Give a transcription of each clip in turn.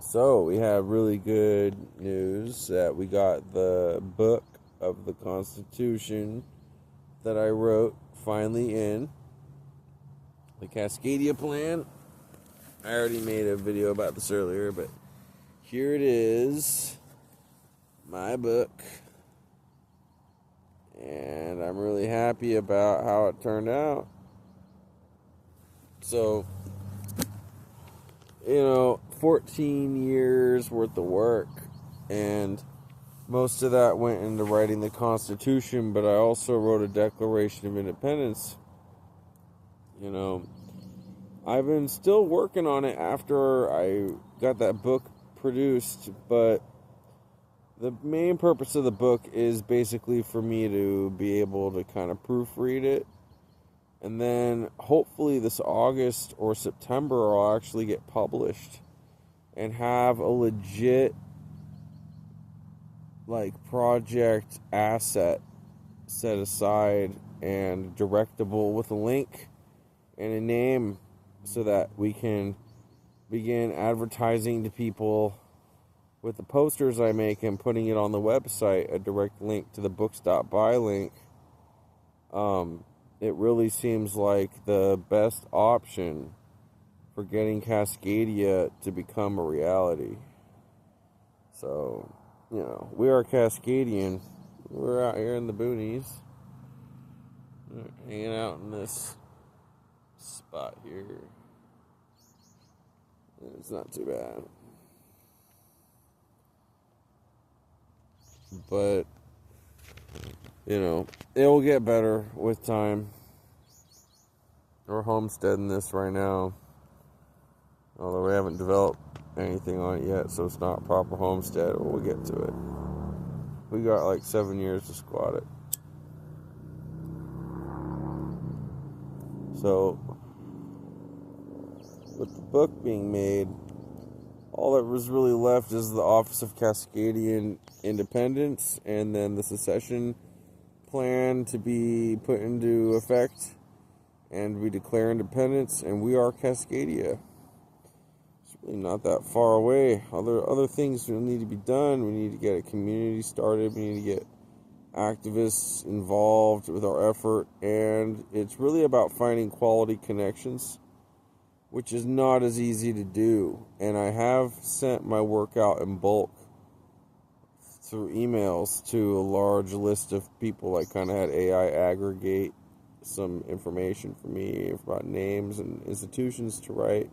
So we have really good news that we got the book of the Constitution that I wrote finally in. The Cascadia plan. I already made a video about this earlier, but here it is. My book. And I'm really happy about how it turned out. So, 14 years worth of work, and most of that went into writing the Constitution, but I also wrote a Declaration of Independence. I've been still working on it after I got that book produced, but the main purpose of the book is basically for me to be able to kind of proofread it. And then hopefully this August or September I'll actually get published and have a legit project asset set aside and directable with a link and a name so that we can begin advertising to people with the posters I make and putting it on the website, a direct link to the books.buy link. It really seems like the best option for getting Cascadia to become a reality. So, we are Cascadian. We're out here in the boonies. We're hanging out in this spot here. It's not too bad. But, it will get better with time. We're homesteading this right now. Although we haven't developed anything on it yet, so it's not a proper homestead, but we'll get to it. We got 7 years to squat it. So, with the book being made, all that was really left is the Office of Cascadian Independence and then the secession plan to be put into effect, and we declare independence, and we are Cascadia. It's really not that far away. Other things will need to be done. We need to get a community started. We need to get activists involved with our effort, and it's really about finding quality connections, which is not as easy to do. And I have sent my work out in bulk through emails to a large list of people. I kind of had AI aggregate some information for me about names and institutions to write.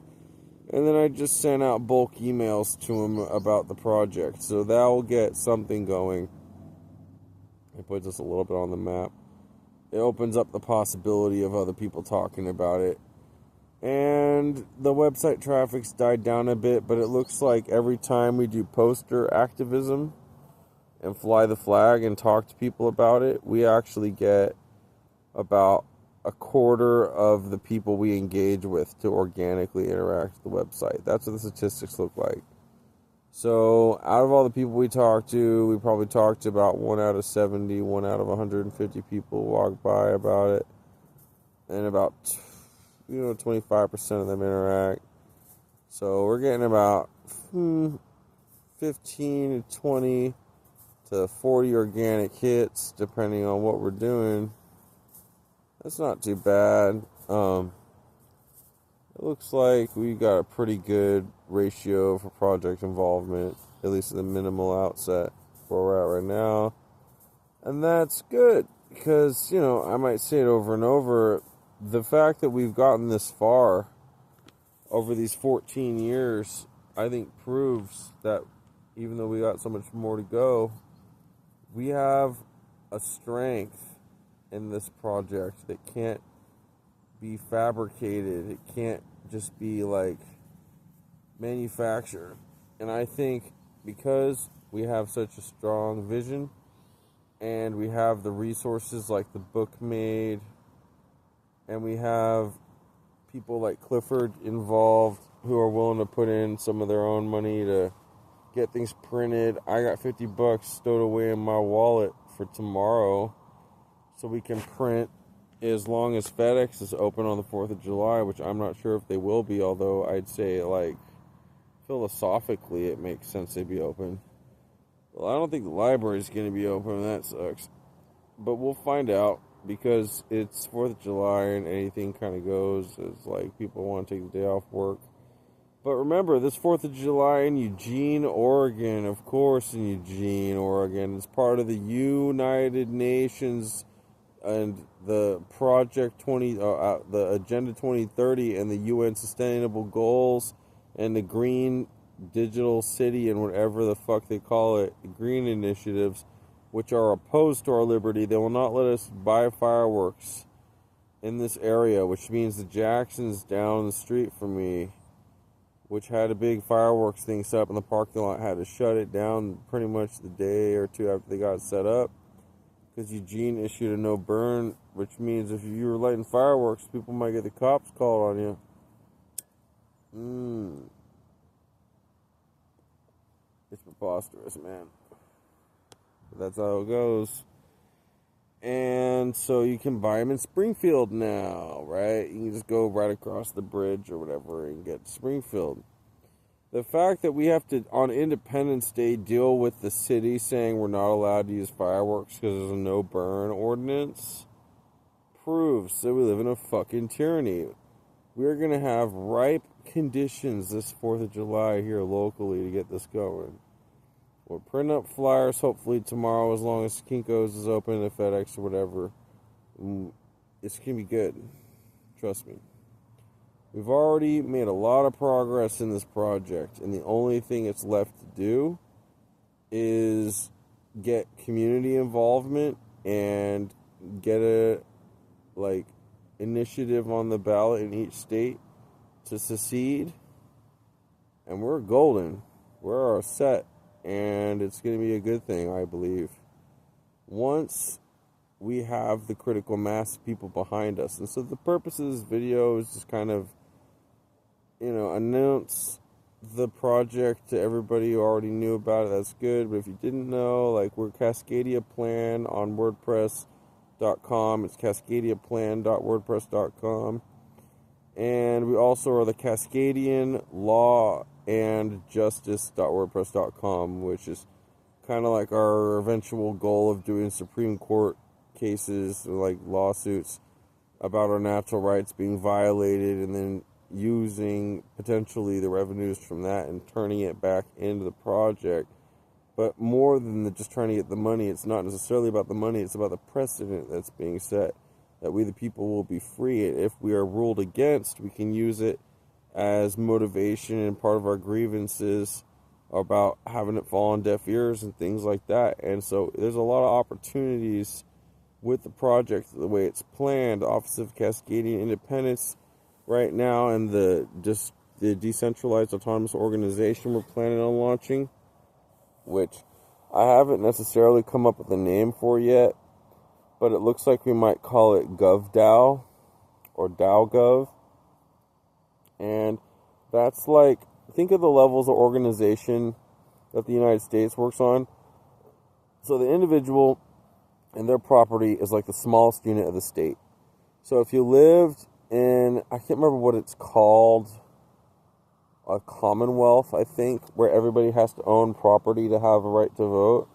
And then I just sent out bulk emails to them about the project. So that will get something going. It puts us a little bit on the map. It opens up the possibility of other people talking about it. And the website traffic's died down a bit, but it looks like every time we do poster activism and fly the flag and talk to people about it, we actually get about a quarter of the people we engage with to organically interact with the website. That's what the statistics look like. So out of all the people we talk to, we probably talked to about 1 out of 70, 1 out of 150 people walk by about it. And about 25% of them interact. So we're getting about 15 to 20 to 40 organic hits, depending on what we're doing. That's not too bad. It looks like we got a pretty good ratio for project involvement, at least at the minimal outset where we're at right now. And that's good, because, I might say it over and over, the fact that we've gotten this far over these 14 years, I think proves that even though we got so much more to go, we have a strength in this project that can't be fabricated. It can't just be manufactured. And I think because we have such a strong vision and we have the resources like the book made, and we have people like Clifford involved who are willing to put in some of their own money to get things printed. I got $50 stowed away in my wallet for tomorrow so we can print, as long as FedEx is open on the 4th of July, which I'm not sure if they will be, although I'd say philosophically, it makes sense they'd be open. Well, I don't think the library's going to be open, and that sucks. But we'll find out, because it's 4th of July and anything kind of goes. It's like people want to take the day off work. But remember, this 4th of July in Eugene, Oregon, of course, in Eugene, Oregon, it's part of the United Nations and the Project 20, the Agenda 2030 and the UN Sustainable Goals and the Green Digital City and whatever the fuck they call it, the green initiatives, which are opposed to our liberty. They will not let us buy fireworks in this area, which means the Jacksons down the street from me, which had a big fireworks thing set up in the parking lot, had to shut it down pretty much the day or two after they got it set up, because Eugene issued a no burn, which means if you were lighting fireworks, people might get the cops called on you. It's preposterous, man. But that's how it goes. And so you can buy them in Springfield now, right? You can just go right across the bridge or whatever and get to Springfield. The fact that we have to, on Independence Day, deal with the city saying we're not allowed to use fireworks because there's a no-burn ordinance proves that we live in a fucking tyranny. We're going to have ripe conditions this 4th of July here locally to get this going. We'll print up flyers hopefully tomorrow, as long as Kinko's is open, the FedEx or whatever. It's going to be good. Trust me. We've already made a lot of progress in this project, and the only thing it's left to do is get community involvement and get a initiative on the ballot in each state to secede, and we're golden. We're set. And it's going to be a good thing, I believe, once we have the critical mass of people behind us. And so the purpose of this video is just kind of, announce the project to everybody who already knew about it. That's good. But if you didn't know, we're Cascadia Plan on WordPress.com. It's cascadiaplan.wordpress.com. And we also are the Cascadian Law and justice.wordpress.com, which is kind of like our eventual goal of doing Supreme Court cases, like lawsuits about our natural rights being violated, and then using potentially the revenues from that and turning it back into the project. But more than just trying to get the money, it's not necessarily about the money, it's about the precedent that's being set, that we the people will be free. And if we are ruled against, we can use it as motivation and part of our grievances about having it fall on deaf ears and things like that. And so there's a lot of opportunities with the project, the way it's planned. Office of Cascadian Independence right now, and the decentralized autonomous organization we're planning on launching, which I haven't necessarily come up with a name for yet, but it looks like we might call it GovDAO or DAOGov. And that's think of the levels of organization that the United States works on. So the individual and their property is like the smallest unit of the state. So if you lived in, I can't remember what it's called, a commonwealth, I think, where everybody has to own property to have a right to vote,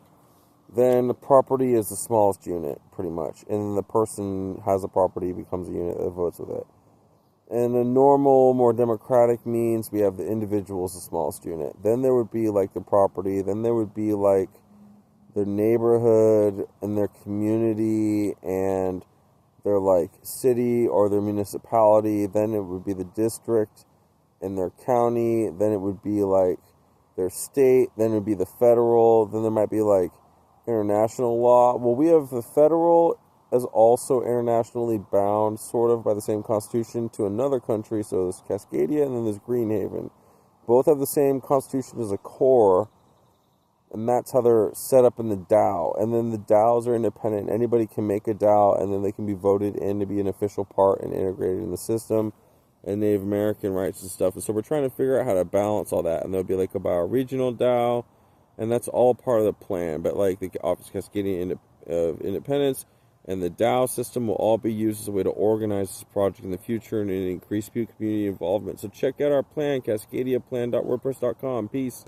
then the property is the smallest unit, pretty much. And the person has a property, becomes a unit that votes with it. In a normal, more democratic means, we have the individual as the smallest unit. Then there would be the property. Then there would be their neighborhood and their community and their city or their municipality. Then it would be the district and their county. Then it would be their state. Then it would be the federal. Then there might be international law. Well, we have the federal as also internationally bound, sort of, by the same constitution to another country. So there's Cascadia and then there's Greenhaven. Both have the same constitution as a core, and that's how they're set up in the DAO. And then the DAOs are independent. Anybody can make a DAO, and then they can be voted in to be an official part and integrated in the system, and Native American rights and stuff. And so we're trying to figure out how to balance all that. And there'll be a bioregional DAO, and that's all part of the plan. But the Office Cascadian of Independence and the DAO system will all be used as a way to organize this project in the future and increase community involvement. So check out our plan, cascadiaplan.wordpress.com. Peace.